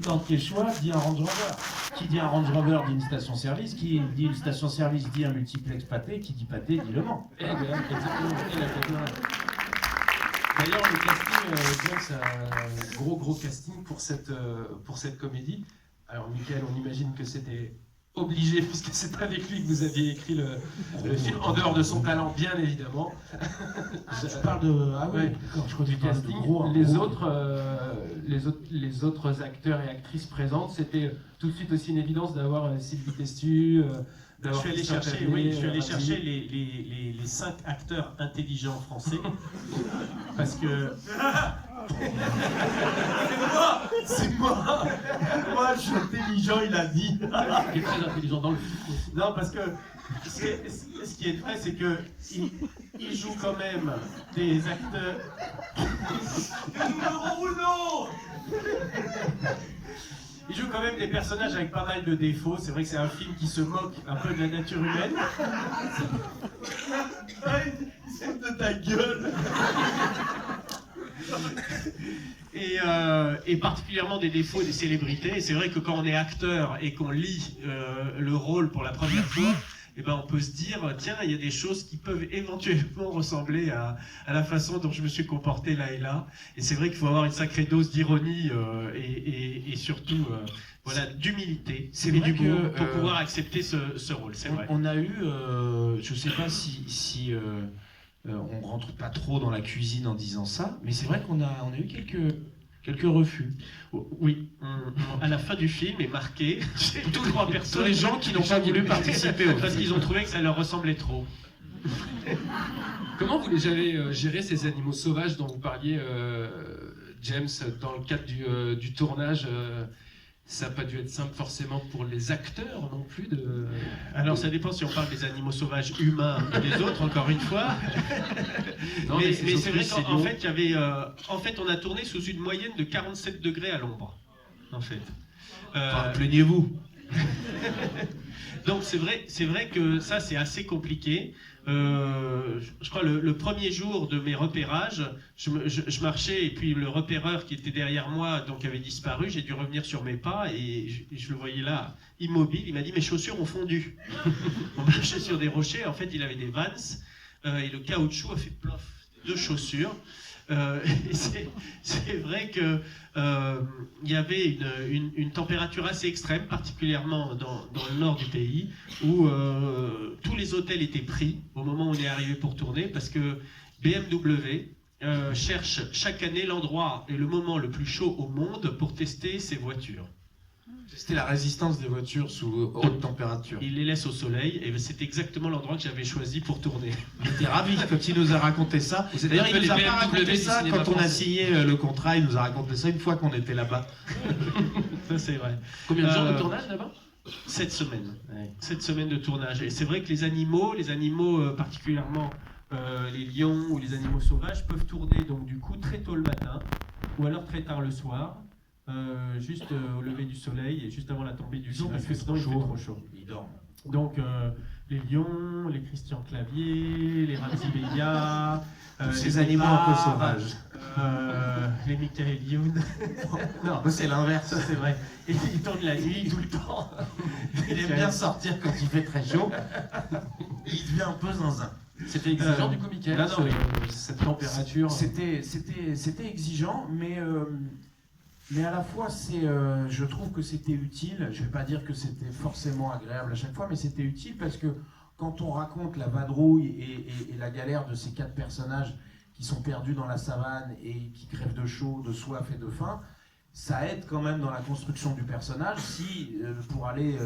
habitant de Quechua dit un Range Rover. Qui dit un Range Rover dit une station-service. Qui dit une station-service dit un multiplex pâté. Qui dit pâté dit Le Mans. Exactement. Et la cathédrale. D'ailleurs, le casting, James a un gros casting pour cette comédie. Alors, Michael, on imagine que c'était obligé, puisque c'est avec lui que vous aviez écrit le film, en dehors de son talent, bien évidemment. Je parle de... Ah oui, Ouais. d'accord, je crois que Du tu parles de casting. gros. Les autres acteurs et actrices présentes, c'était tout de suite aussi une évidence d'avoir Sylvie Testu, Je suis allé chercher les 5 acteurs intelligents français parce que c'est moi. Moi, je suis intelligent, il a dit. qui est très intelligent dans le film. Non, parce que ce qui est vrai, c'est que il joue quand même des acteurs. Il joue quand même des personnages avec pas mal de défauts. C'est vrai que c'est un film qui se moque un peu de la nature humaine. De ta gueule. Et particulièrement des défauts des célébrités. Et c'est vrai que quand on est acteur et qu'on lit le rôle pour la première fois, eh ben on peut se dire, tiens, il y a des choses qui peuvent éventuellement ressembler à la façon dont je me suis comporté là et là. Et c'est vrai qu'il faut avoir une sacrée dose d'ironie et surtout voilà, d'humilité et d'humour pour pouvoir accepter ce rôle. C'est vrai. On a eu, je sais pas si on rentre pas trop dans la cuisine en disant ça, mais c'est vrai qu'on a eu quelques refus. Oui, à la fin du film est marqué tous 3 personnes. Tous les gens qui n'ont pas voulu participer au parce qu'ils ont trouvé que ça leur ressemblait trop. Comment vous les avez géré ces animaux sauvages dont vous parliez, James, dans le cadre du tournage ça n'a pas dû être simple forcément pour les acteurs non plus de... Alors ça dépend si on parle des animaux sauvages humains ou des autres, encore une fois. Non, mais c'est vrai qu'en fait, il y avait, on a tourné sous une moyenne de 47 degrés à l'ombre. En fait. Enfin, plaignez-vous. Donc c'est vrai que ça c'est assez compliqué. Je crois le premier jour de mes repérages, je marchais et puis le repéreur qui était derrière moi donc avait disparu. J'ai dû revenir sur mes pas et je le voyais là immobile. Il m'a dit mes chaussures ont fondu. On marchait sur des rochers. En fait il avait des Vans et le caoutchouc a fait plof 2 chaussures. Et c'est vrai que il y avait une température assez extrême, particulièrement dans le nord du pays, où tous les hôtels étaient pris au moment où on est arrivé pour tourner, parce que BMW cherche chaque année l'endroit et le moment le plus chaud au monde pour tester ses voitures. C'était la résistance des voitures sous haute température. Il les laisse au soleil et c'est exactement l'endroit que j'avais choisi pour tourner. Il était ravi quand il nous a raconté ça. D'ailleurs, il nous a pas raconté ça quand on a signé le contrat. Il nous a raconté ça une fois qu'on était là-bas. Ça c'est vrai. Combien de jours de tournage là-bas? 7 semaines. Ouais. 7 semaines de tournage. Et c'est vrai que les animaux particulièrement les lions ou les animaux sauvages, peuvent tourner donc du coup très tôt le matin ou alors très tard le soir. Juste au lever du soleil et juste avant la tombée du jour, parce que sinon il fait trop chaud. Il dort. Donc les lions, les Christian Clavier, les Ramzi Bedia, ces animaux un peu sauvages. les Michael Youn. Non, c'est l'inverse. Ça c'est vrai. Et il tourne la nuit tout le temps. Il aime bien sortir quand il fait très chaud. Il devient un peu zinzin. C'était exigeant du coup, Michael, non, cette température. C'était exigeant, mais à la fois, je trouve que c'était utile. Je ne vais pas dire que c'était forcément agréable à chaque fois, mais c'était utile parce que quand on raconte la vadrouille et la galère de ces 4 personnages qui sont perdus dans la savane et qui crèvent de chaud, de soif et de faim, ça aide quand même dans la construction du personnage. Si pour aller